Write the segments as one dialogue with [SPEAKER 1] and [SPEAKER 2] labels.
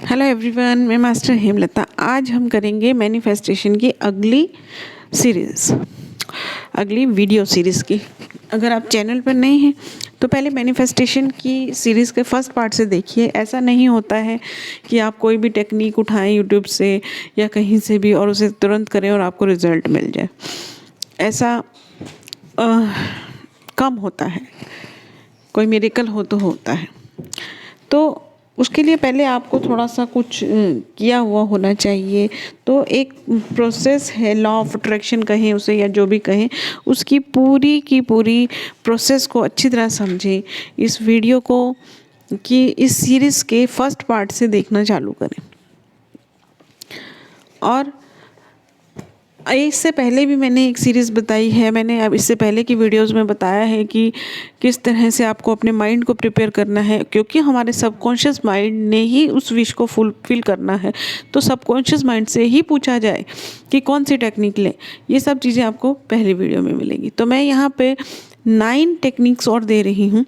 [SPEAKER 1] Hello everyone, मैं master Hemlata. आज हम करेंगे मैनिफेस्टेशन की अगली वीडियो सीरीज़ की। अगर आप चैनल पर नए हैं तो पहले मैनिफेस्टेशन की सीरीज़ के फर्स्ट पार्ट से देखिए। ऐसा नहीं होता है कि आप कोई भी टेक्निक उठाएं यूट्यूब से या कहीं से भी और उसे तुरंत करें और आपको रिज़ल्ट मिल जाए। ऐसा कम होता है, कोई मिरेकल हो तो होता है। तो उसके लिए पहले आपको थोड़ा सा कुछ किया हुआ होना चाहिए। तो एक प्रोसेस है, लॉ ऑफ अट्रैक्शन कहें उसे या जो भी कहें, उसकी पूरी की पूरी प्रोसेस को अच्छी तरह समझें। इस वीडियो को कि इस सीरीज़ के फर्स्ट पार्ट से देखना चालू करें। और इससे पहले भी मैंने एक सीरीज़ बताई है, मैंने अब इससे पहले की वीडियोस में बताया है कि किस तरह से आपको अपने माइंड को प्रिपेयर करना है, क्योंकि हमारे सबकॉन्शियस माइंड ने ही उस विश को फुलफिल करना है। तो सबकॉन्शियस माइंड से ही पूछा जाए कि कौन सी टेक्निक लें, ये सब चीज़ें आपको पहली वीडियो में मिलेंगी। तो मैं यहाँ पर 9 टेक्निक्स और दे रही हूँ।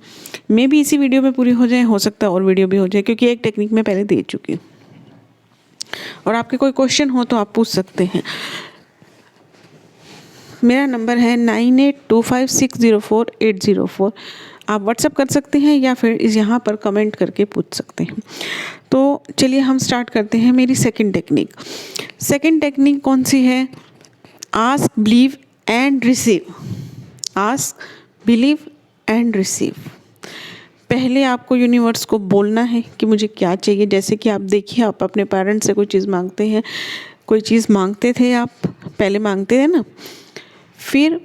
[SPEAKER 1] मे भी इसी वीडियो में पूरी हो जाए, हो सकता है और वीडियो भी हो जाए, क्योंकि एक टेक्निक मैं पहले दे चुकी हूँ। और आपके कोई क्वेश्चन हो तो आप पूछ सकते हैं। मेरा नंबर है 9825604804। आप व्हाट्सअप कर सकते हैं या फिर इस यहाँ पर कमेंट करके पूछ सकते हैं। तो चलिए हम स्टार्ट करते हैं। मेरी सेकंड टेक्निक कौन सी है? Ask, believe and receive. Ask, believe and receive. पहले आपको यूनिवर्स को बोलना है कि मुझे क्या चाहिए। जैसे कि आप देखिए, आप अपने पेरेंट्स से कोई चीज़ मांगते हैं, कोई चीज़ मांगते थे, आप पहले मांगते थे ना, फिर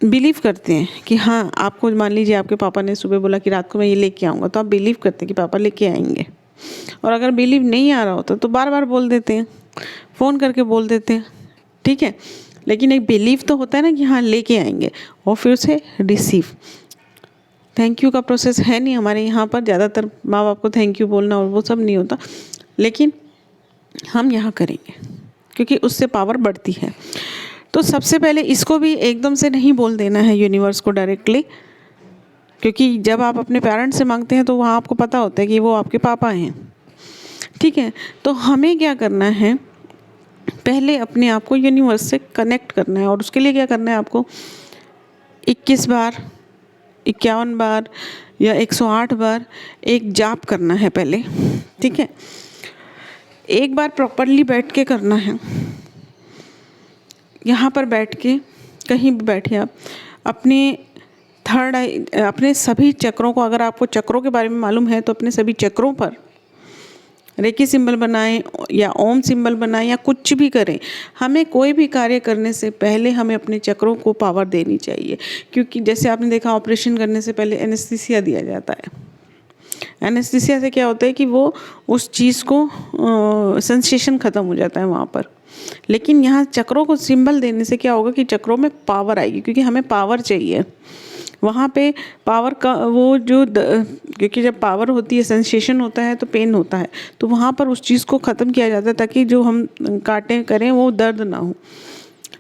[SPEAKER 1] बिलीव करते हैं कि हाँ, आपको मान लीजिए आपके पापा ने सुबह बोला कि रात को मैं ये लेके आऊँगा, तो आप बिलीव करते हैं कि पापा लेके आएंगे। और अगर बिलीव नहीं आ रहा होता तो बार बार बोल देते हैं, फ़ोन करके बोल देते हैं, ठीक है। लेकिन एक बिलीव तो होता है ना कि हाँ लेके आएंगे। और फिर उसे रिसीव। थैंक यू का प्रोसेस है नहीं हमारे यहाँ पर, ज़्यादातर माँ बाप को थैंक यू बोलना और वो सब नहीं होता, लेकिन हम यहाँ करेंगे क्योंकि उससे पावर बढ़ती है। तो सबसे पहले इसको भी एकदम से नहीं बोल देना है यूनिवर्स को डायरेक्टली, क्योंकि जब आप अपने पेरेंट्स से मांगते हैं तो वहाँ आपको पता होता है कि वो आपके पापा हैं, ठीक है। तो हमें क्या करना है, पहले अपने आप को यूनिवर्स से कनेक्ट करना है। और उसके लिए क्या करना है, आपको 21 बार, 51 बार या 108 बार एक जाप करना है पहले, ठीक है। एक बार प्रॉपरली बैठ के करना है। यहाँ पर बैठ के, कहीं भी बैठे आप, अपने थर्ड आई, अपने सभी चक्रों को, अगर आपको चक्रों के बारे में मालूम है तो अपने सभी चक्रों पर रेकी सिंबल बनाएं या ओम सिंबल बनाएं या कुछ भी करें। हमें कोई भी कार्य करने से पहले हमें अपने चक्रों को पावर देनी चाहिए, क्योंकि जैसे आपने देखा ऑपरेशन करने से पहले एनेस्थीसिया दिया जाता है। एनेस्थीसिया से क्या होता है कि वो उस चीज़ को सेंसेशन ख़त्म हो जाता है वहाँ पर। लेकिन यहाँ चक्रों को सिंबल देने से क्या होगा कि चक्रों में पावर आएगी, क्योंकि हमें पावर चाहिए वहाँ पे। पावर का वो जो क्योंकि जब पावर होती है, सेंसेशन होता है तो पेन होता है, तो वहाँ पर उस चीज़ को ख़त्म किया जाता है ताकि जो हम काटें करें वो दर्द ना हो।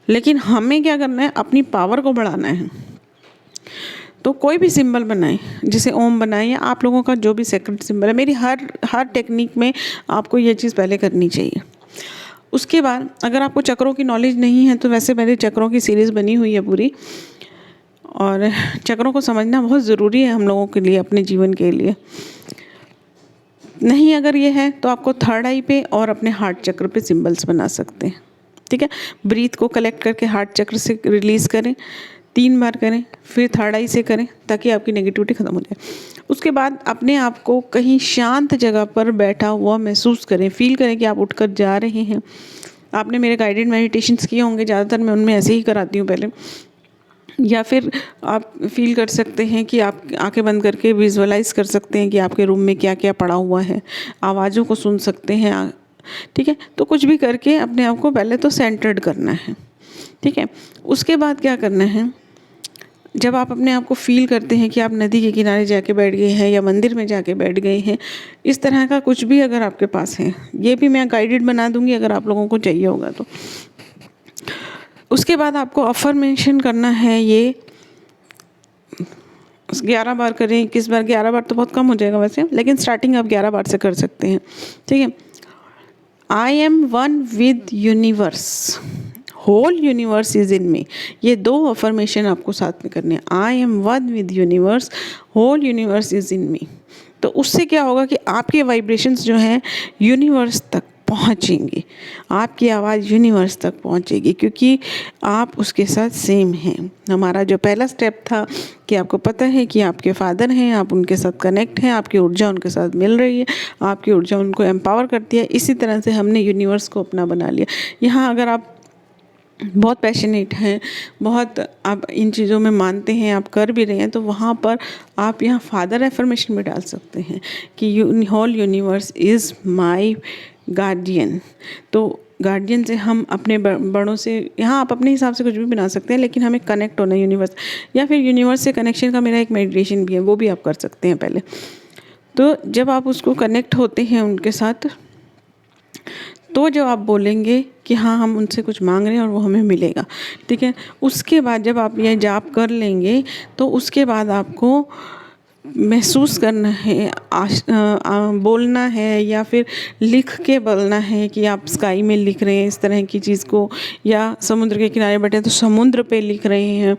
[SPEAKER 1] लेकिन हमें क्या करना है, अपनी पावर को बढ़ाना है। तो कोई भी सिंबल बनाएं, जैसे ओम बनाएं या आप लोगों का जो भी सेक्रेट सिंबल है। मेरी हर टेक्निक में आपको ये चीज़ पहले करनी चाहिए। उसके बाद अगर आपको चक्रों की नॉलेज नहीं है तो वैसे मेरे चक्रों की सीरीज़ बनी हुई है पूरी, और चक्रों को समझना बहुत ज़रूरी है हम लोगों के लिए, अपने जीवन के लिए। नहीं अगर ये है तो आपको थर्ड आई पे और अपने हार्ट चक्र पे सिंबल्स बना सकते हैं, ठीक है। ब्रीथ को कलेक्ट करके हार्ट चक्र से रिलीज़ करें, 3 बार करें, फिर थर्ड आई से करें ताकि आपकी नेगेटिविटी ख़त्म हो जाए। उसके बाद अपने आप को कहीं शांत जगह पर बैठा हुआ महसूस करें, फील करें कि आप उठकर जा रहे हैं। आपने मेरे गाइडेड मेडिटेशंस किए होंगे, ज़्यादातर मैं उनमें ऐसे ही कराती हूँ पहले। या फिर आप फील कर सकते हैं कि आप आंखें बंद करके विजुअलाइज़ कर सकते हैं कि आपके रूम में क्या क्या पड़ा हुआ है, आवाज़ों को सुन सकते हैं, ठीक है। तो कुछ भी करके अपने आप को पहले तो सेंटर्ड करना है, ठीक है। उसके बाद क्या करना है, जब आप अपने आप को फील करते हैं कि आप नदी के किनारे जाके बैठ गए हैं या मंदिर में जाके बैठ गए हैं, इस तरह का कुछ भी अगर आपके पास है, ये भी मैं गाइडेड बना दूंगी अगर आप लोगों को चाहिए होगा तो। उसके बाद आपको अफर्मेशन करना है, ये 11 बार करें, 21 बार। 11 बार तो बहुत कम हो जाएगा वैसे, लेकिन स्टार्टिंग आप 11 बार से कर सकते हैं, ठीक है। I am one with universe, whole universe is in me. ये 2 अफर्मेशन आपको साथ में करने हैं। I am one with universe, whole universe is in me. तो उससे क्या होगा कि आपके वाइब्रेशंस जो हैं यूनिवर्स तक पहुंचेंगे, आपकी आवाज़ यूनिवर्स तक पहुंचेगी, क्योंकि आप उसके साथ सेम हैं। हमारा जो पहला स्टेप था कि आपको पता है कि आपके फादर हैं, आप उनके साथ कनेक्ट हैं, आपकी ऊर्जा उनके साथ मिल रही है, आपकी ऊर्जा उनको एम्पावर करती है। इसी तरह से हमने यूनिवर्स को अपना बना लिया। यहाँ अगर आप बहुत पैशनेट हैं, बहुत आप इन चीज़ों में मानते हैं, आप कर भी रहे हैं, तो वहाँ पर आप यहाँ फादर एफर्मेशन भी डाल सकते हैं कि whole universe is my guardian. तो गार्डियन से हम अपने बड़ों से, यहाँ आप अपने हिसाब से कुछ भी बना सकते हैं, लेकिन हमें कनेक्ट होना है यूनिवर्स, या फिर यूनिवर्स से कनेक्शन का मेरा एक मेडिटेशन भी है, वो भी आप कर सकते हैं पहले। तो जब आप उसको कनेक्ट होते हैं उनके साथ, तो जब आप बोलेंगे कि हाँ हम उनसे कुछ मांग रहे हैं और वो हमें मिलेगा, ठीक है। उसके बाद जब आप ये जाप कर लेंगे तो उसके बाद आपको महसूस करना है, बोलना है, या फिर लिख के बोलना है कि आप स्काई में लिख रहे हैं इस तरह की चीज़ को, या समुद्र के किनारे बैठे तो समुद्र पे लिख रहे हैं,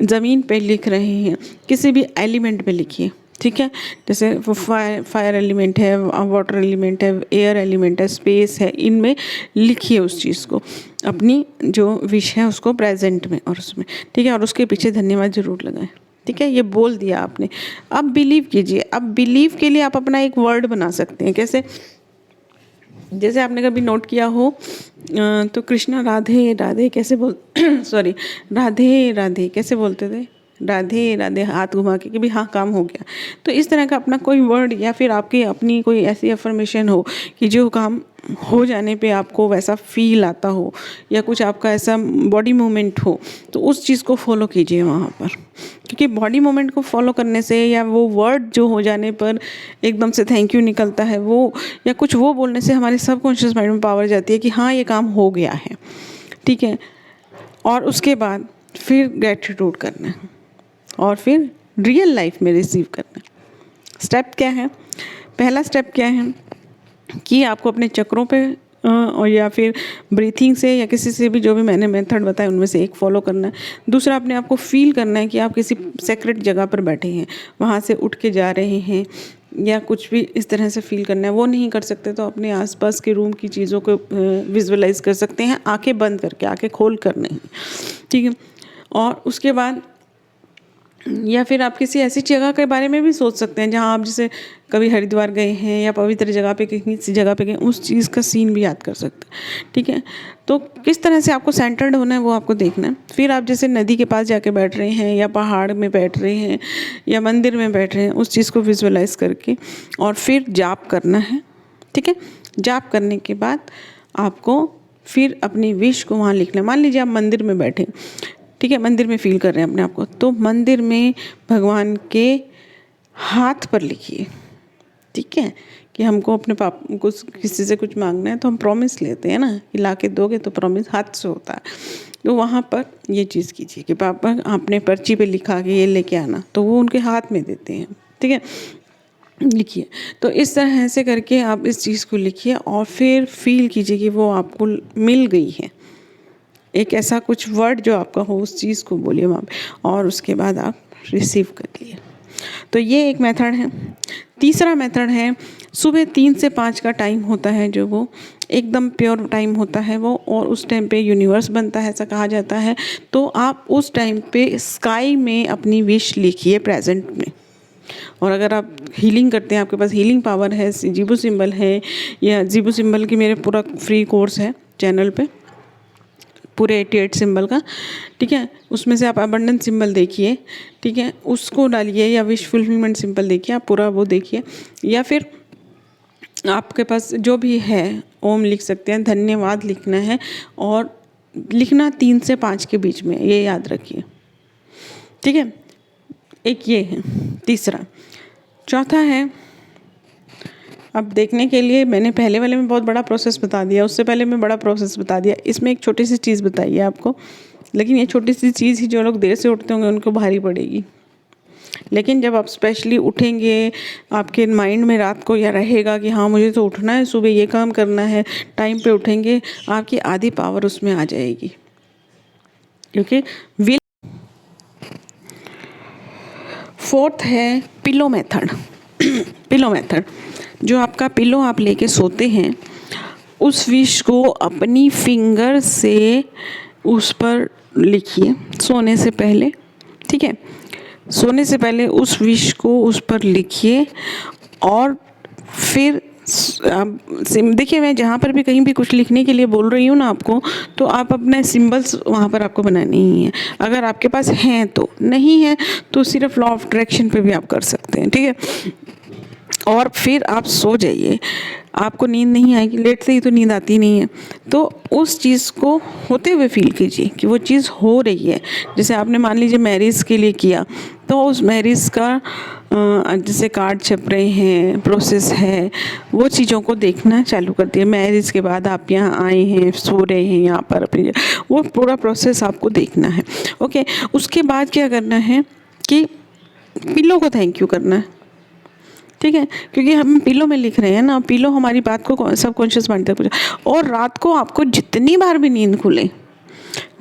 [SPEAKER 1] ज़मीन पे लिख रहे हैं, किसी भी एलिमेंट पे लिखिए, ठीक है। जैसे फायर एलिमेंट है, वाटर एलिमेंट है, एयर एलिमेंट है, स्पेस है, इनमें लिखिए उस चीज़ को, अपनी जो विश है उसको प्रेजेंट में और उसमें, ठीक है। और उसके पीछे धन्यवाद ज़रूर लगाएं, ठीक है। ये बोल दिया आपने, अब बिलीव कीजिए। अब बिलीव के लिए आप अपना एक वर्ड बना सकते हैं। कैसे? जैसे आपने कभी नोट किया हो तो कृष्णा राधे राधे कैसे बोल सॉरी राधे राधे कैसे बोलते थे? राधे राधे हाथ घुमा के कि भाई हाँ काम हो गया। तो इस तरह का अपना कोई वर्ड, या फिर आपकी अपनी कोई ऐसी अफर्मेशन हो कि जो काम हो जाने पे आपको वैसा फील आता हो, या कुछ आपका ऐसा बॉडी मूवमेंट हो, तो उस चीज़ को फॉलो कीजिए वहाँ पर। क्योंकि बॉडी मूवमेंट को फॉलो करने से, या वो वर्ड जो हो जाने पर एकदम से थैंक यू निकलता है वो, या कुछ वो बोलने से हमारे सबकॉन्शियस माइंड में पावर जाती है कि हाँ ये काम हो गया है, ठीक है। और उसके बाद फिर ग्रेटिट्यूड करना है, और फिर रियल लाइफ में रिसीव करना है। स्टेप क्या है? पहला स्टेप क्या है कि आपको अपने चक्रों पे और या फिर ब्रीथिंग से, या किसी से भी, जो भी मैंने मेथड बताया उनमें से एक फॉलो करना है। दूसरा, अपने आप को फील करना है कि आप किसी सेक्रेट जगह पर बैठे हैं, वहाँ से उठ के जा रहे हैं, या कुछ भी इस तरह से फील करना है। वो नहीं कर सकते तो अपने आसपास के रूम की चीज़ों को विजुअलाइज कर सकते हैं, आंखें बंद करके, आंखें खोल कर नहीं, ठीक है। और उसके बाद, या फिर आप किसी ऐसी जगह के बारे में भी सोच सकते हैं जहाँ आप जैसे कभी हरिद्वार गए हैं, या पवित्र जगह पे किसी जगह पे गए, उस चीज़ का सीन भी याद कर सकते हैं, ठीक है। तो किस तरह से आपको सेंटर्ड होना है वो आपको देखना है। फिर आप जैसे नदी के पास जाके बैठ रहे हैं, या पहाड़ में बैठ रहे हैं, या मंदिर में बैठ रहे हैं, उस चीज़ को विजुअलाइज करके और फिर जाप करना है, ठीक है। जाप करने के बाद आपको फिर अपनी विश को वहाँ लिखना है। मान लीजिए आप मंदिर में बैठे, ठीक है, मंदिर में फील कर रहे हैं अपने आप को, तो मंदिर में भगवान के हाथ पर लिखिए, ठीक है, कि हमको अपने पापा को किसी से कुछ मांगना है तो हम प्रॉमिस लेते हैं ना कि ला के दोगे, तो प्रॉमिस हाथ से होता है। तो वहाँ पर ये चीज़ कीजिए कि पापा आपने पर्ची पे लिखा कि ये लेके आना, तो वो उनके हाथ में देते हैं, ठीक है, लिखिए। तो इस तरह से करके आप इस चीज़ को लिखिए, और फिर फील कीजिए कि वो आपको मिल गई है। एक ऐसा कुछ वर्ड जो आपका हो, उस चीज़ को बोलिए वहाँ पे, और उसके बाद आप रिसीव कर लिए। तो ये एक मेथड है। तीसरा मेथड है, सुबह 3 से 5 का टाइम होता है, जो वो एकदम प्योर टाइम होता है वो, और उस टाइम पे यूनिवर्स बनता है, ऐसा कहा जाता है। तो आप उस टाइम पे स्काई में अपनी विश लिखिए प्रेजेंट में। और अगर आप हीलिंग करते हैं, आपके पास हीलिंग पावर है, जीबू सिंबल है, या जीबू सिंबल की मेरे पूरा फ्री कोर्स है चैनल पे, पूरे 88 सिंबल का, ठीक है, उसमें से आप अबंडेंस सिंबल देखिए, ठीक है, उसको डालिए, या विश फुलफिलमेंट सिंबल देखिए, आप पूरा वो देखिए, या फिर आपके पास जो भी है ओम लिख सकते हैं, धन्यवाद लिखना है, और लिखना 3 से 5 के बीच में, ये याद रखिए, ठीक है। एक ये है तीसरा। चौथा है, अब देखने के लिए मैंने पहले वाले में बहुत बड़ा प्रोसेस बता दिया, उससे पहले मैं बड़ा प्रोसेस बता दिया, इसमें एक छोटी सी चीज़ बताइए आपको, लेकिन ये छोटी सी चीज़ ही जो लोग देर से उठते होंगे उनको भारी पड़ेगी। लेकिन जब आप स्पेशली उठेंगे, आपके माइंड में रात को यह रहेगा कि हाँ मुझे तो उठना है, सुबह ये काम करना है, टाइम पे उठेंगे, आपकी आधी पावर उसमें आ जाएगी, क्योंकि विल। फोर्थ है पिलो मेथड। पिलो मेथड, जो आपका पिलो आप लेके सोते हैं, उस विश को अपनी फिंगर से उस पर लिखिए सोने से पहले। ठीक है, सोने से पहले उस विश को उस पर लिखिए और फिर देखिए, मैं जहाँ पर भी कहीं भी कुछ लिखने के लिए बोल रही हूँ ना आपको, तो आप अपने सिंबल्स वहाँ पर आपको बनाने ही हैं। अगर आपके पास हैं तो, नहीं है तो सिर्फ लॉ ऑफ अट्रैक्शन पे भी आप कर सकते हैं। ठीक है, और फिर आप सो जाइए। आपको नींद नहीं आएगी, लेटते ही तो नींद आती नहीं है, तो उस चीज़ को होते हुए फील कीजिए कि वो चीज़ हो रही है। जैसे आपने मान लीजिए मैरिज के लिए किया, तो उस मैरिज का जैसे कार्ड छप रहे हैं, प्रोसेस है, वो चीज़ों को देखना चालू कर दिए। मैरिज के बाद आप यहाँ आए हैं, सो रहे हैं यहाँ पर अपनी, वो पूरा प्रोसेस आपको देखना है। ओके, उसके बाद क्या करना है कि पिलो को थैंक यू करना है। ठीक है, क्योंकि हम पिलो में लिख रहे हैं ना, पिलो हमारी बात को सबकॉन्शियस माइंड तक पहुंचा। और रात को आपको जितनी बार भी नींद खुले,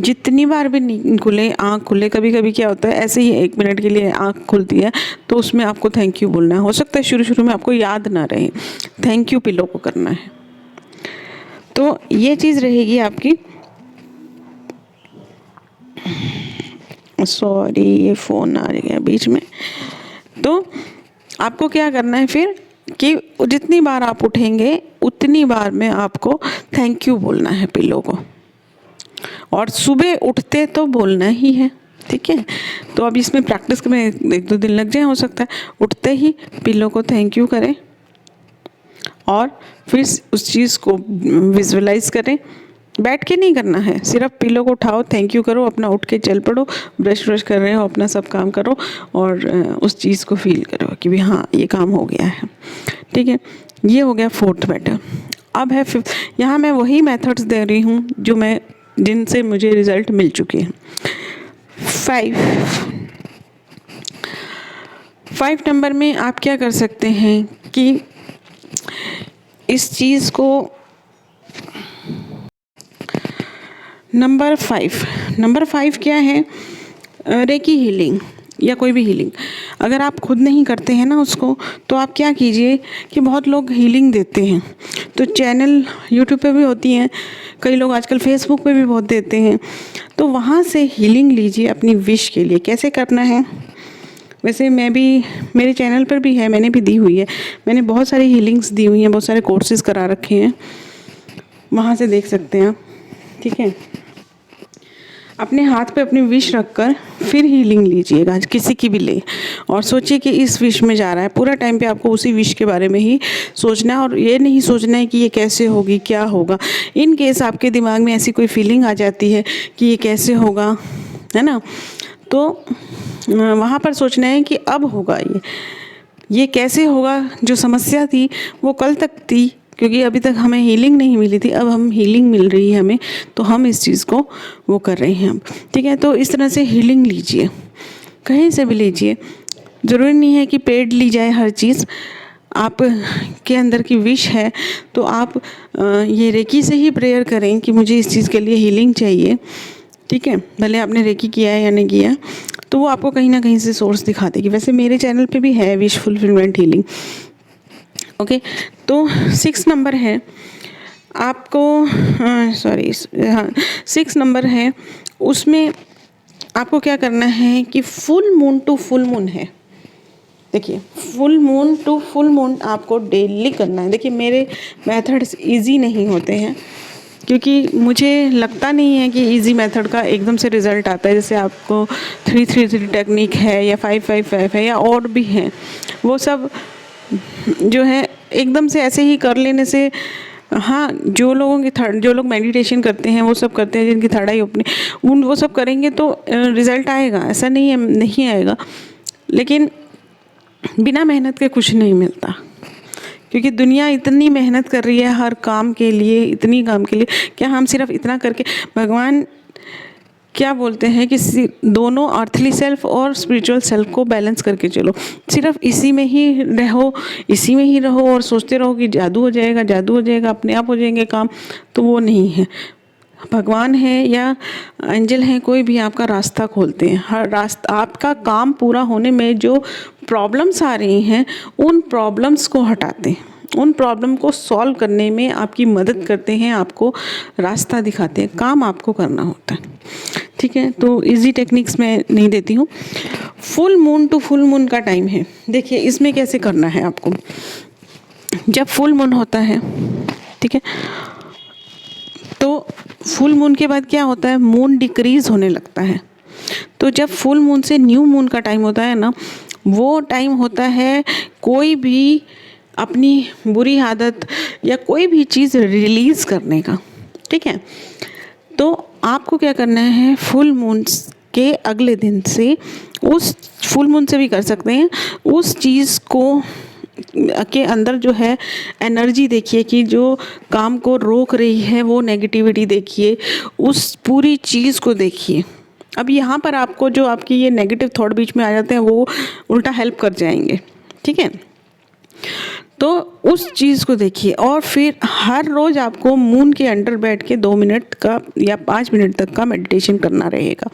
[SPEAKER 1] जितनी बार भी नींद खुले, आँख खुले, कभी कभी क्या होता है ऐसे ही 1 मिनट के लिए आँख खुलती है, तो उसमें आपको थैंक यू बोलना है। हो सकता है शुरू शुरू में आपको याद ना रहे, थैंक यू पिलो को करना है। तो ये चीज़ रहेगी आपकी। सॉरी, ये फ़ोन आ गया बीच में। तो आपको क्या करना है फिर कि जितनी बार आप उठेंगे उतनी बार में आपको थैंक यू बोलना है पिलो को, और सुबह उठते तो बोलना ही है। ठीक है, तो अब इसमें प्रैक्टिस में 1-2 दिन लग जाए, हो सकता है। उठते ही पिलो को थैंक यू करें और फिर उस चीज़ को विजुअलाइज करें। बैठ के नहीं करना है, सिर्फ पिलो को उठाओ, थैंक यू करो, अपना उठ के चल पड़ो, ब्रश व्रश कर रहे हो, अपना सब काम करो और उस चीज़ को फील करो कि भी हाँ ये काम हो गया है। ठीक है, ये हो गया 4th मेथड। अब है 5th। यहाँ मैं वही मेथड्स दे रही हूँ जो मैं, जिनसे मुझे रिज़ल्ट मिल चुके हैं। 5 नंबर में आप क्या कर सकते हैं कि इस चीज़ को नंबर 5 क्या है? रेकी हीलिंग या कोई भी हीलिंग। अगर आप खुद नहीं करते हैं ना उसको, तो आप क्या कीजिए कि बहुत लोग हीलिंग देते हैं, तो चैनल यूट्यूब पे भी होती हैं, कई लोग आजकल फेसबुक पे भी बहुत देते हैं, तो वहाँ से हीलिंग लीजिए अपनी विश के लिए। कैसे करना है? वैसे मैं भी, मेरे चैनल पर भी है, मैंने भी दी हुई है, मैंने बहुत सारी हीलिंग्स दी हुई हैं, बहुत सारे कोर्सेज़ करा रखे हैं, वहाँ से देख सकते हैं आप। ठीक है, अपने हाथ पे अपनी विश रखकर फिर हीलिंग लीजिएगा, किसी की भी ले, और सोचिए कि इस विश में जा रहा है। पूरा टाइम पे आपको उसी विश के बारे में ही सोचना है, और ये नहीं सोचना है कि ये कैसे होगी, क्या होगा। इन केस आपके दिमाग में ऐसी कोई फीलिंग आ जाती है कि ये कैसे होगा, है ना, तो वहाँ पर सोचना है कि अब होगा ये कैसे होगा। जो समस्या थी वो कल तक थी, क्योंकि अभी तक हमें हीलिंग नहीं मिली थी, अब हम हीलिंग मिल रही है हमें, तो हम इस चीज़ को वो कर रहे हैं अब। ठीक है, तो इस तरह से हीलिंग लीजिए, कहीं से भी लीजिए, ज़रूरी नहीं है कि पेड ली जाए हर चीज़। आप के अंदर की विश है तो आप ये रेकी से ही प्रेयर करें कि मुझे इस चीज़ के लिए हीलिंग चाहिए। ठीक है, भले आपने रेकी किया है या नहीं किया, तो वो आपको कहीं ना कहीं से सोर्स दिखा देगी। वैसे मेरे चैनल पे भी है विश फुलफिलमेंट हीलिंग। ओके, तो 6 नंबर है आपको, सॉरी हाँ 6 नंबर है, उसमें आपको क्या करना है कि full moon to full moon है। देखिए, full moon to full moon आपको डेली करना है। देखिए, मेरे मेथड्स इजी नहीं होते हैं, क्योंकि मुझे लगता नहीं है कि इजी मेथड का एकदम से रिज़ल्ट आता है। जैसे आपको 3-3-3 टेक्निक है या 5-5-5 है या और भी हैं, वो सब जो है एकदम से ऐसे ही कर लेने से, हाँ जो लोग मेडिटेशन करते हैं वो सब करते हैं, जिनकी थर्ड आई ओपनिंग, वो सब करेंगे तो रिज़ल्ट आएगा, ऐसा नहीं है नहीं आएगा। लेकिन बिना मेहनत के कुछ नहीं मिलता, क्योंकि दुनिया इतनी मेहनत कर रही है हर काम के लिए, इतनी काम के लिए, क्या हम सिर्फ इतना करके, भगवान क्या बोलते हैं कि दोनों अर्थली सेल्फ और स्पिरिचुअल सेल्फ को बैलेंस करके चलो। सिर्फ इसी में ही रहो, इसी में ही रहो और सोचते रहो कि जादू हो जाएगा, जादू हो जाएगा, अपने आप हो जाएंगे काम, तो वो नहीं है। भगवान है या एंजल है, कोई भी आपका रास्ता खोलते हैं। हर रास्ता, आपका काम पूरा होने में जो प्रॉब्लम्स आ रही हैं उन प्रॉब्लम्स को हटाते हैं, उन प्रॉब्लम को सॉल्व करने में आपकी मदद करते हैं, आपको रास्ता दिखाते हैं, काम आपको करना होता है। ठीक है, तो इजी टेक्निक्स मैं नहीं देती हूँ। Full moon to full moon का टाइम है। देखिए इसमें कैसे करना है आपको। जब फुल मून होता है, ठीक है, तो फुल मून के बाद क्या होता है, मून डिक्रीज होने लगता है। तो जब फुल मून से न्यू मून का टाइम होता है ना, वो टाइम होता है कोई भी अपनी बुरी आदत या कोई भी चीज़ रिलीज़ करने का। ठीक है, तो आपको क्या करना है, फुल मून के अगले दिन से, उस फुल मून से भी कर सकते हैं, उस चीज़ को के अंदर जो है एनर्जी देखिए कि जो काम को रोक रही है, वो नेगेटिविटी देखिए, उस पूरी चीज़ को देखिए। अब यहाँ पर आपको जो आपकी ये नेगेटिव थॉट बीच में आ जाते हैं वो उल्टा हेल्प कर जाएंगे। ठीक है, तो उस चीज़ को देखिए और फिर हर रोज़ आपको मून के अंडर बैठ के 2 मिनट का या 5 मिनट तक का मेडिटेशन करना रहेगा।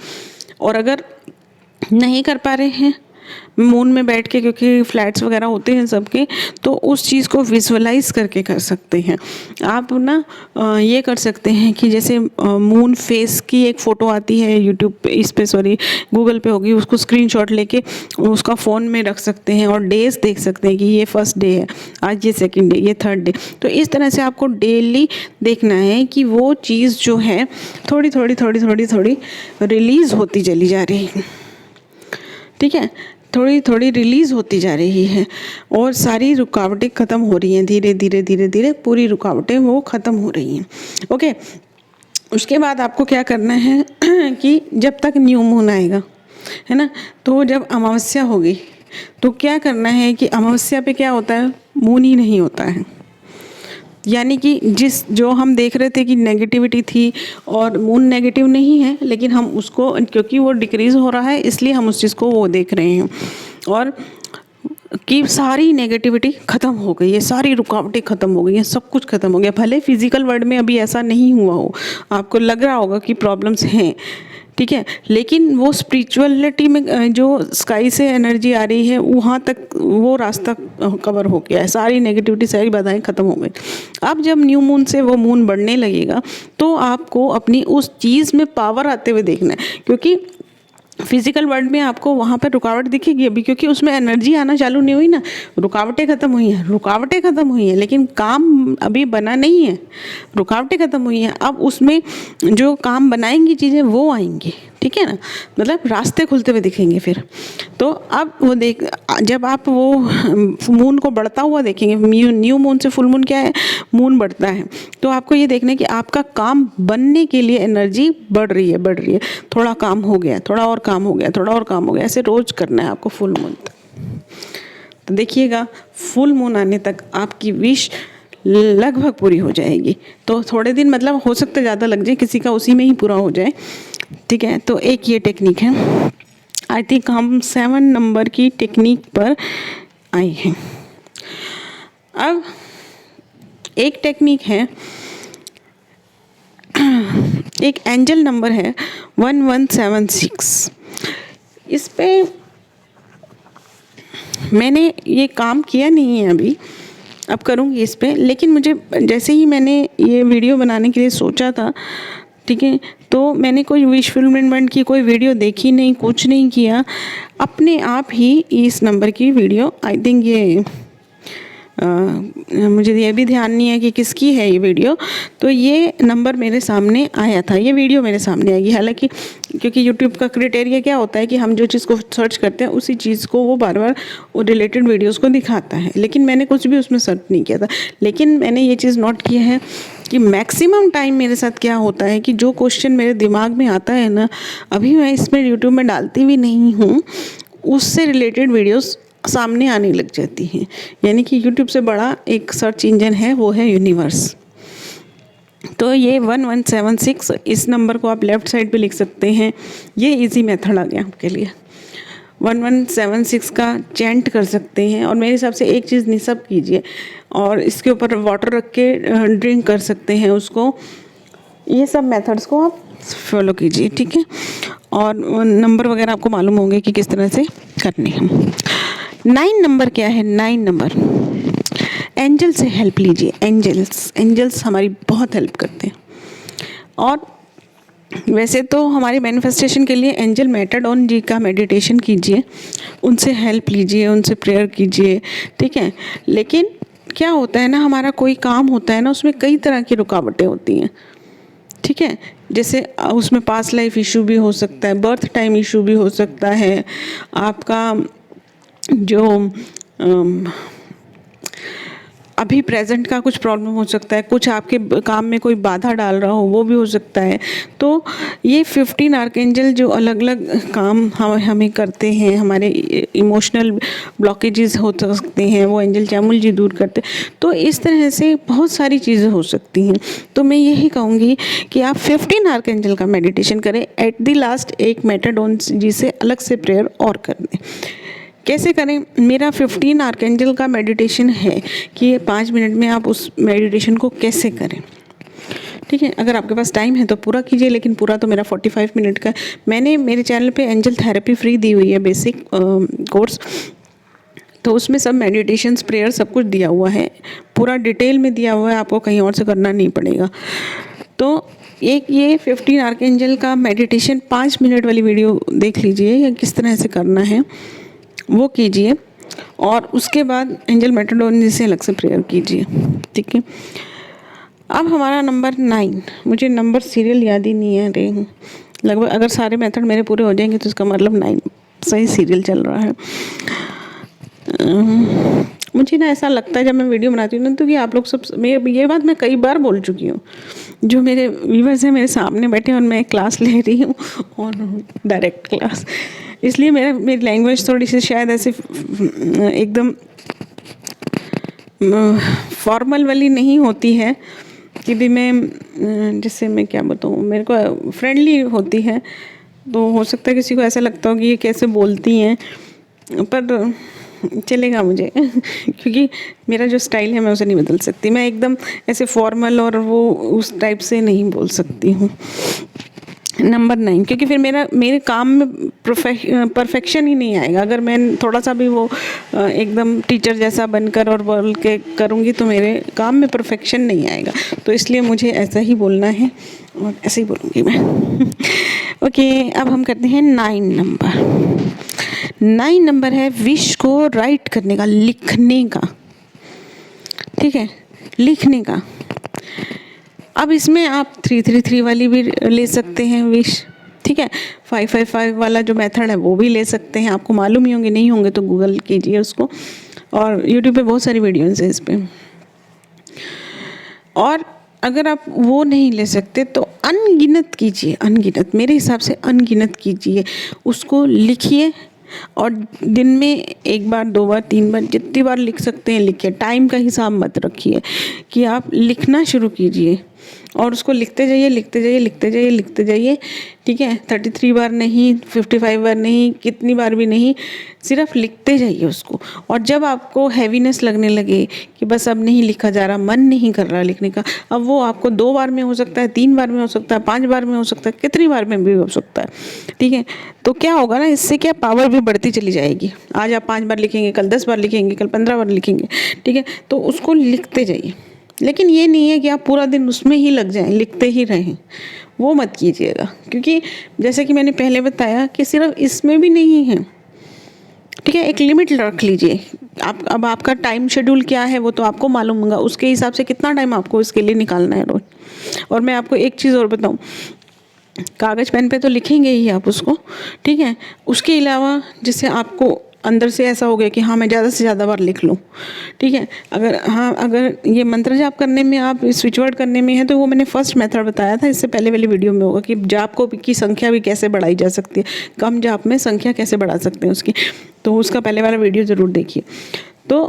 [SPEAKER 1] और अगर नहीं कर पा रहे हैं मून में बैठ के, क्योंकि फ्लैट्स वगैरह होते हैं सबके, तो उस चीज़ को विजुअलाइज करके कर सकते हैं आप ना। ये कर सकते हैं कि जैसे मून फेस की एक फ़ोटो आती है यूट्यूब पे, इस पे सॉरी गूगल पे होगी, उसको स्क्रीनशॉट लेके उसका फ़ोन में रख सकते हैं और डेज देख सकते हैं कि ये फर्स्ट डे है, आज ये सेकंड डे, ये थर्ड डे। तो इस तरह से आपको डेली देखना है कि वो चीज़ जो है थोड़ी थोड़ी थोड़ी थोड़ी थोड़ी रिलीज़ होती चली जा रही है। ठीक है, थोड़ी थोड़ी रिलीज़ होती जा रही है और सारी रुकावटें ख़त्म हो रही हैं, धीरे धीरे धीरे धीरे पूरी रुकावटें वो ख़त्म हो रही हैं। ओके, उसके बाद आपको क्या करना है कि जब तक न्यू मून आएगा, है ना, तो जब अमावस्या होगी तो क्या करना है कि अमावस्या पे क्या होता है, मून ही नहीं होता है। यानी कि जो हम देख रहे थे कि नेगेटिविटी थी और मून नेगेटिव नहीं है, लेकिन हम उसको, क्योंकि वो डिक्रीज़ हो रहा है इसलिए हम उस चीज़ को वो देख रहे हैं, और कि सारी नेगेटिविटी ख़त्म हो गई है, सारी रुकावटें ख़त्म हो गई हैं, सब कुछ ख़त्म हो गया। भले फिजिकल वर्ल्ड में अभी ऐसा नहीं हुआ हो, आपको लग रहा होगा कि प्रॉब्लम्स हैं, ठीक है, लेकिन वो स्पिरिचुअलिटी में जो स्काई से एनर्जी आ रही है वहाँ तक वो रास्ता कवर हो गया है, सारी नेगेटिविटी, सारी बाधाएं ख़त्म हो गई। अब जब न्यू मून से वो मून बढ़ने लगेगा तो आपको अपनी उस चीज़ में पावर आते हुए देखना है, क्योंकि फिजिकल वर्ल्ड में आपको वहाँ पर रुकावट दिखेगी अभी, क्योंकि उसमें एनर्जी आना चालू नहीं हुई ना, रुकावटें ख़त्म हुई हैं, रुकावटें ख़त्म हुई हैं, लेकिन काम अभी बना नहीं है, रुकावटें ख़त्म हुई हैं। अब उसमें जो काम बनाएंगी चीज़ें वो आएंगी, ठीक है ना, मतलब रास्ते खुलते हुए दिखेंगे फिर। तो अब वो जब आप वो मून को बढ़ता हुआ देखेंगे, न्यू मून से फुल मून क्या है, मून बढ़ता है, तो आपको ये देखना है कि आपका काम बनने के लिए एनर्जी बढ़ रही है, बढ़ रही है, थोड़ा काम हो गया, थोड़ा और काम हो गया, थोड़ा और काम हो गया, ऐसे रोज़ करना है आपको फुल मून तक। तो देखिएगा फुल मून आने तक आपकी विश लगभग पूरी हो जाएगी। तो थोड़े दिन, मतलब हो सकता है ज़्यादा लग जाए, किसी का उसी में ही पूरा हो जाए, ठीक है। तो एक ये टेक्निक है। आई थिंक हम 7 नंबर की टेक्निक पर आए हैं। अब एक टेक्निक है, एक एंजल नंबर है 1176। इस पे मैंने ये काम किया नहीं है अभी, अब करूँगी इस पे, लेकिन मुझे जैसे ही मैंने ये वीडियो बनाने के लिए सोचा था, ठीक है, तो मैंने कोई विश फुलफिलमेंट की कोई वीडियो देखी नहीं, कुछ नहीं किया, अपने आप ही इस नंबर की वीडियो, आई थिंक ये मुझे ये भी ध्यान नहीं है कि किसकी है ये वीडियो, तो ये नंबर मेरे सामने आया था, ये वीडियो मेरे सामने आएगी। हालांकि क्योंकि यूट्यूब का क्राइटेरिया क्या होता है कि हम जो चीज़ को सर्च करते हैं उसी चीज़ को वो बार बार वो रिलेटेड वीडियोस को दिखाता है, लेकिन मैंने कुछ भी उसमें सर्च नहीं किया था। लेकिन मैंने ये चीज़ नोट की है कि मैक्सिमम टाइम मेरे साथ क्या होता है कि जो क्वेश्चन मेरे दिमाग में आता है ना, अभी मैं इसमें यूट्यूब में डालती भी नहीं हूँ, उससे रिलेटेड वीडियोस सामने आने लग जाती हैं। यानी कि यूट्यूब से बड़ा एक सर्च इंजन है, वो है यूनिवर्स। तो ये 1176, इस नंबर को आप लेफ़्ट साइड पे लिख सकते हैं। ये इजी मेथड आ गया आपके लिए। 1176 का चैंट कर सकते हैं। और मेरे हिसाब से एक चीज़ निसब कीजिए और इसके ऊपर वाटर रख के ड्रिंक कर सकते हैं उसको। ये सब मेथड्स को आप फॉलो कीजिए, ठीक है। और नंबर वगैरह आपको मालूम होंगे कि किस तरह से करने हैं। 9 नंबर क्या है? 9 नंबर एंजल से हेल्प लीजिए। एंजल्स हमारी बहुत हेल्प करते हैं। और वैसे तो हमारी मैनिफेस्टेशन के लिए एंजल मेटाडोन जी का मेडिटेशन कीजिए, उनसे हेल्प लीजिए, उनसे प्रेयर कीजिए, ठीक है। लेकिन क्या होता है ना, हमारा कोई काम होता है ना, उसमें कई तरह की रुकावटें होती हैं, ठीक है। जैसे उसमें पास्ट लाइफ इशू भी हो सकता है, बर्थ टाइम इशू भी हो सकता है, आपका जो अभी प्रेजेंट का कुछ प्रॉब्लम हो सकता है, कुछ आपके काम में कोई बाधा डाल रहा हो वो भी हो सकता है। तो ये 15 आर्कएंजल जो अलग अलग काम हमें करते हैं, हमारे इमोशनल ब्लॉकेजेस हो सकते हैं, वो एंजल चैमुल जी दूर करते हैं। तो इस तरह से बहुत सारी चीज़ें हो सकती हैं। तो मैं यही कहूँगी कि आप 15 आर्कएंजल का मेडिटेशन करें। एट द लास्ट एक मेटाडोन जी से अलग से प्रेयर और कर दें। कैसे करें? मेरा 15 आर्कएंजल का मेडिटेशन है कि 5 मिनट में आप उस मेडिटेशन को कैसे करें, ठीक है। अगर आपके पास टाइम है तो पूरा कीजिए, लेकिन पूरा तो मेरा 45 मिनट का। मैंने मेरे चैनल पे एंजल थेरेपी फ्री दी हुई है, बेसिक कोर्स। तो उसमें सब मेडिटेशंस, प्रेयर सब कुछ दिया हुआ है, पूरा डिटेल में दिया हुआ है, आपको कहीं और से करना नहीं पड़ेगा। तो एक ये 15 आर्कएंजल का मेडिटेशन 5 मिनट वाली वीडियो देख लीजिए, या किस तरह से करना है वो कीजिए। और उसके बाद एंजल मेटाडोन जी से अलग से प्रेयर कीजिए, ठीक है। अब हमारा नंबर 9, मुझे नंबर सीरियल याद ही नहीं है रे, लगभग अगर सारे मेथड मेरे पूरे हो जाएंगे तो इसका मतलब 9 सही सीरियल चल रहा है। मुझे ना ऐसा लगता है जब मैं वीडियो बनाती हूँ ना, तो कि आप लोग सब, ये बात मैं कई बार बोल चुकी हूँ, जो मेरे व्यूवर्स हैं मेरे सामने बैठे और मैं क्लास ले रही हूँ, और डायरेक्ट क्लास, इसलिए मेरी लैंग्वेज थोड़ी सी शायद ऐसे एकदम फॉर्मल वाली नहीं होती है कि भी मैं, जैसे मैं क्या बताऊँ, मेरे को फ्रेंडली होती है। तो हो सकता है किसी को ऐसा लगता हो कि ये कैसे बोलती हैं, पर चलेगा मुझे क्योंकि मेरा जो स्टाइल है मैं उसे नहीं बदल सकती। मैं एकदम ऐसे फॉर्मल और वो उस टाइप से नहीं बोल सकती हूँ। नंबर 9, क्योंकि फिर मेरे काम में परफेक्शन ही नहीं आएगा। अगर मैं थोड़ा सा भी वो एकदम टीचर जैसा बनकर और बोल के करूँगी तो मेरे काम में परफेक्शन नहीं आएगा। तो इसलिए मुझे ऐसा ही बोलना है और ऐसे ही बोलूँगी मैं। ओके, अब हम करते हैं 9 नंबर। 9 नंबर है विश को राइट करने का, लिखने का, ठीक है, लिखने का। अब इसमें आप 333 वाली भी ले सकते हैं विश, ठीक है। 555 वाला जो मेथड है वो भी ले सकते हैं, आपको मालूम ही होंगे, नहीं होंगे तो गूगल कीजिए उसको, और यूट्यूब पे बहुत सारी वीडियोज़ हैं इस पे। और अगर आप वो नहीं ले सकते तो अनगिनत कीजिए, अनगिनत, मेरे हिसाब से अनगिनत कीजिए, उसको लिखिए। और दिन में 1 बार 2 बार 3 बार जितनी बार लिख सकते हैं लिखिए। टाइम का हिसाब मत रखिए, कि आप लिखना शुरू कीजिए और उसको लिखते जाइए, लिखते जाइए, लिखते जाइए, लिखते जाइए, ठीक है। 33 बार नहीं, 55 बार नहीं, कितनी बार भी नहीं, सिर्फ लिखते जाइए उसको। और जब आपको हैवीनेस लगने लगे कि बस अब नहीं लिखा जा रहा, मन नहीं कर रहा लिखने का, अब वो आपको 2 बार में हो सकता है, 3 बार में हो सकता है, 5 बार में हो सकता है, कितनी बार में भी हो सकता है, ठीक है। तो क्या होगा ना, इससे क्या पावर भी बढ़ती चली जाएगी। आज आप 5 बार लिखेंगे, कल 10 बार लिखेंगे, कल 15 बार लिखेंगे, ठीक है। तो उसको लिखते जाइए, लेकिन ये नहीं है कि आप पूरा दिन उसमें ही लग जाएं, लिखते ही रहें, वो मत कीजिएगा। क्योंकि जैसे कि मैंने पहले बताया कि सिर्फ इसमें भी नहीं है, ठीक है। एक लिमिट रख लीजिए। अब आपका टाइम शेड्यूल क्या है वो तो आपको मालूम होगा, उसके हिसाब से कितना टाइम आपको इसके लिए निकालना है रोज। और मैं आपको एक चीज़ और बताऊँ, कागज़ पेन पे तो लिखेंगे ही आप उसको, ठीक है। उसके अलावा जैसे आपको अंदर से ऐसा हो गया कि हाँ मैं ज़्यादा से ज़्यादा बार लिख लूँ, ठीक है। अगर ये मंत्र जाप करने में, आप स्विच वर्ड करने में है, तो वो मैंने फर्स्ट मेथड बताया था, इससे पहले वाली वीडियो में होगा कि जाप की संख्या भी कैसे बढ़ाई जा सकती है, कम जाप में संख्या कैसे बढ़ा सकते हैं उसकी, तो उसका पहले वाला वीडियो ज़रूर देखिए। तो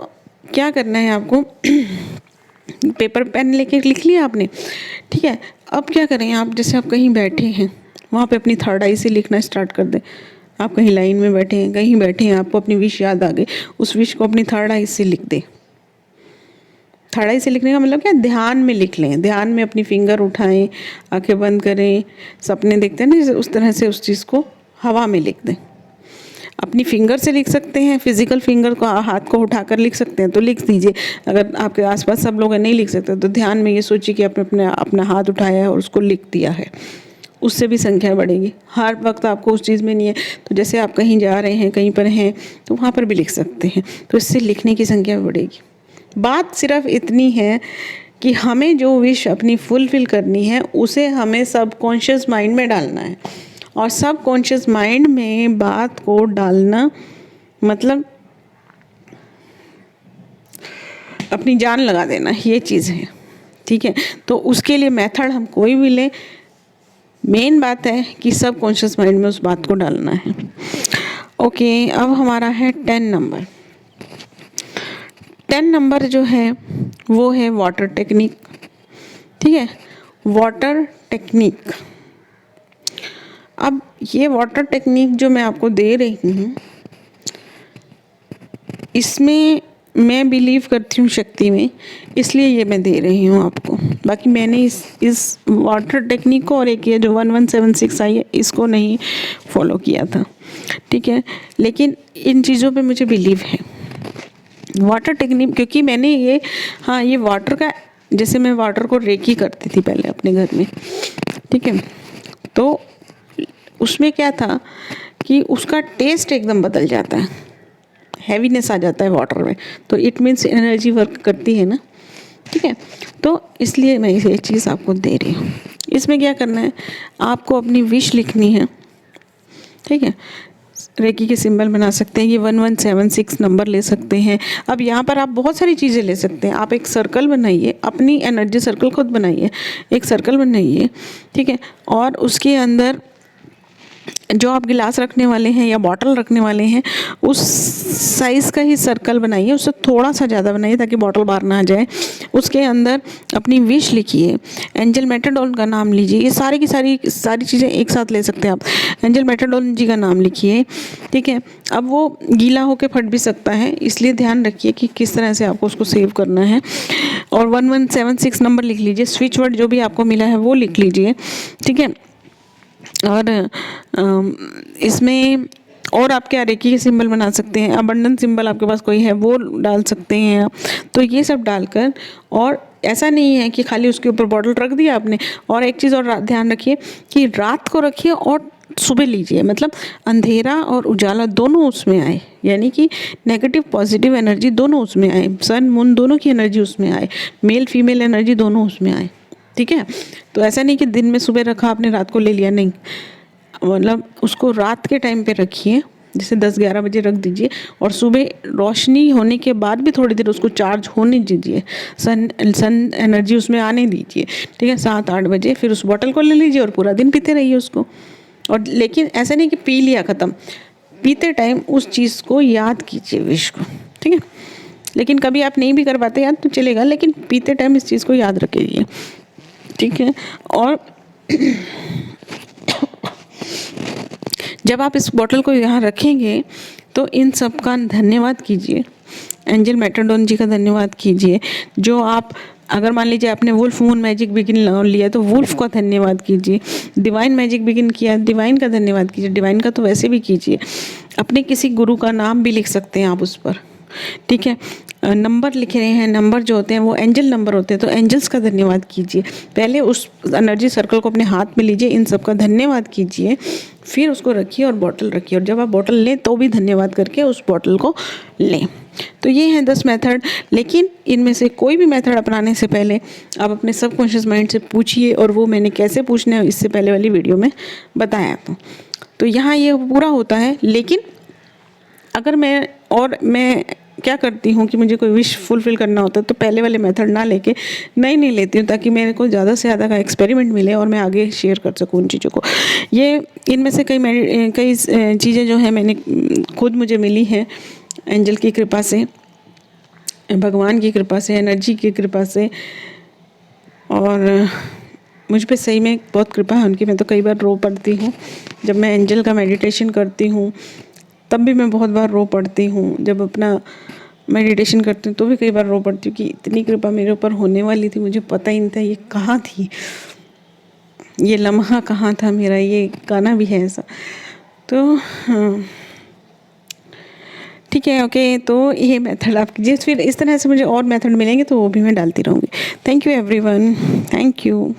[SPEAKER 1] क्या करना है आपको पेपर पेन लेके लिख लिया आपने, ठीक है। अब क्या करें आप, जैसे आप कहीं बैठे हैं वहाँ पे अपनी थर्ड आई से लिखना स्टार्ट कर दें। आप कहीं लाइन में बैठे हैं, कहीं बैठे हैं, आपको अपनी विश याद आ गई, उस विश को अपनी थर्ड आई से लिख दें। थर्ड आई से लिखने का मतलब क्या, ध्यान में लिख लें, ध्यान में अपनी फिंगर उठाएं, आंखें बंद करें, सपने देखते हैं ना उस तरह से उस चीज़ को हवा में लिख दें। अपनी फिंगर से लिख सकते हैं, फिजिकल फिंगर को हाथ को उठाकर लिख सकते हैं तो लिख दीजिए। अगर आपके आसपास सब लोग नहीं लिख सकते तो ध्यान में ये सोचिए कि आपने अपना हाथ उठाया है और उसको लिख दिया है, उससे भी संख्या बढ़ेगी। हर वक्त आपको उस चीज़ में नहीं है तो जैसे आप कहीं जा रहे हैं, कहीं पर हैं तो वहाँ पर भी लिख सकते हैं, तो इससे लिखने की संख्या बढ़ेगी। बात सिर्फ इतनी है कि हमें जो विश अपनी फुलफिल करनी है उसे हमें सबकॉन्शियस माइंड में डालना है, और सबकॉन्शियस माइंड में बात को डालना मतलब अपनी जान लगा देना, ये चीज़ है, ठीक है। तो उसके लिए मेथड हम कोई भी लें, मेन बात है कि सबकॉन्शियस माइंड में उस बात को डालना है। ओके, अब हमारा है 10 नंबर। 10 नंबर जो है वो है वाटर टेक्निक, ठीक है, वाटर टेक्निक। अब ये वाटर टेक्निक जो मैं आपको दे रही हूँ, इसमें मैं बिलीव करती हूँ शक्ति में, इसलिए ये मैं दे रही हूँ आपको। बाकी मैंने इस वाटर टेक्निक को और एक ये जो 1176 आई है इसको नहीं फॉलो किया था, ठीक है, लेकिन इन चीज़ों पे मुझे बिलीव है। वाटर टेक्निक क्योंकि मैंने ये, हाँ, ये वाटर का, जैसे मैं वाटर को रेकी करती थी पहले अपने घर में, ठीक है, तो उसमें क्या था कि उसका टेस्ट एकदम बदल जाता है, हैवीनेस आ जाता है वाटर में, तो इट मीन्स एनर्जी वर्क करती है ना, ठीक है। तो इसलिए मैं ये चीज़ आपको दे रही हूँ। इसमें क्या करना है, आपको अपनी विश लिखनी है, ठीक है। रेकी के सिंबल बना सकते हैं, ये 1176 नंबर ले सकते हैं। अब यहाँ पर आप बहुत सारी चीज़ें ले सकते हैं। आप एक सर्कल बनाइए, अपनी एनर्जी सर्कल खुद बनाइए, एक सर्कल बनाइए, ठीक है, और उसके अंदर जो आप गिलास रखने वाले हैं या बॉटल रखने वाले हैं उस साइज़ का ही सर्कल बनाइए, उससे थोड़ा सा ज़्यादा बनाइए ताकि बॉटल बाहर ना आ जाए। उसके अंदर अपनी विश लिखिए, एंजल मेटाडॉन का नाम लीजिए, ये सारी की सारी चीज़ें एक साथ ले सकते हैं आप। एंजल मेटाडॉन जी का नाम लिखिए, ठीक है। अब वो गीला होकर फट भी सकता है, इसलिए ध्यान रखिए कि किस तरह से आपको उसको सेव करना है। और 1176 नंबर लिख लीजिए, स्विच वर्ड जो भी आपको मिला है वो लिख लीजिए, ठीक है। और इसमें और आप क्या रेकी के सिंबल बना सकते हैं, अबंडेंस सिंबल आपके पास कोई है वो डाल सकते हैं आप। तो ये सब डालकर, और ऐसा नहीं है कि खाली उसके ऊपर बॉटल रख दिया आपने। और एक चीज़ और ध्यान रखिए कि रात को रखिए और सुबह लीजिए, मतलब अंधेरा और उजाला दोनों उसमें आए, यानी कि नेगेटिव पॉजिटिव एनर्जी दोनों उसमें आए, सन मून दोनों की एनर्जी उसमें आए, मेल फीमेल एनर्जी दोनों उसमें आए, ठीक है। तो ऐसा नहीं कि दिन में सुबह रखा आपने रात को ले लिया, नहीं, मतलब उसको रात के टाइम पे रखिए, जैसे 10-11 बजे रख दीजिए, और सुबह रोशनी होने के बाद भी थोड़ी देर उसको चार्ज होने दीजिए, सन एनर्जी उसमें आने दीजिए, ठीक है, 7-8 बजे फिर उस बॉटल को ले लीजिए और पूरा दिन पीते रहिए उसको। और लेकिन ऐसा नहीं कि पी लिया ख़त्म, पीते टाइम उस चीज़ को याद कीजिए, विश को, ठीक है। लेकिन कभी आप नहीं भी कर पाते याद तो चलेगा, लेकिन पीते टाइम इस चीज़ को याद रखिए, ठीक है। और जब आप इस बॉटल को यहाँ रखेंगे तो इन सब का धन्यवाद कीजिए, एंजल मेटाडॉन जी का धन्यवाद कीजिए। जो आप, अगर मान लीजिए आपने वुल्फ मून मैजिक बिगिन लिया तो वुल्फ का धन्यवाद कीजिए, डिवाइन मैजिक बिगिन किया डिवाइन का धन्यवाद कीजिए, डिवाइन का तो वैसे भी कीजिए। अपने किसी गुरु का नाम भी लिख सकते हैं आप उस पर, ठीक है। नंबर लिख रहे हैं, नंबर जो होते हैं वो एंजल नंबर होते हैं, तो एंजल्स का धन्यवाद कीजिए। पहले उस एनर्जी सर्कल को अपने हाथ में लीजिए, इन सब का धन्यवाद कीजिए, फिर उसको रखिए और बॉटल रखिए, और जब आप बॉटल लें तो भी धन्यवाद करके उस बॉटल को लें। तो ये हैं 10 मेथड, लेकिन इनमें से कोई भी मेथड अपनाने से पहले आप अपने सबकॉन्शियस माइंड से पूछिए, और वो मैंने कैसे पूछना है इससे पहले वाली वीडियो में बताया था। तो यहाँ ये पूरा होता है। लेकिन अगर मैं क्या करती हूँ कि मुझे कोई विश फुलफिल करना होता है तो पहले वाले मेथड ना लेके नई लेती हूँ, ताकि मेरे को ज़्यादा से ज़्यादा का एक्सपेरिमेंट मिले और मैं आगे शेयर कर सकूँ उन चीज़ों को। ये इनमें से कई चीज़ें जो है मैंने खुद मुझे मिली हैं एंजल की कृपा से, भगवान की कृपा से, एनर्जी की कृपा से, और मुझ पे सही में बहुत कृपा है उनकी। मैं तो कई बार रो पड़ती हूँ जब मैं एंजल का मेडिटेशन करती हूँ, तब भी मैं बहुत बार रो पड़ती हूँ। जब अपना मेडिटेशन करती हूँ तो भी कई बार रो पड़ती हूँ कि इतनी कृपा मेरे ऊपर होने वाली थी, मुझे पता ही नहीं था। ये कहाँ थी, ये लम्हा कहाँ था मेरा, ये गाना भी है ऐसा। तो हाँ, ठीक है, ओके। तो ये मेथड आप कीजिए, फिर इस तरह से मुझे और मेथड मिलेंगे तो वो भी मैं डालती रहूँगी। Thank you everyone, thank you.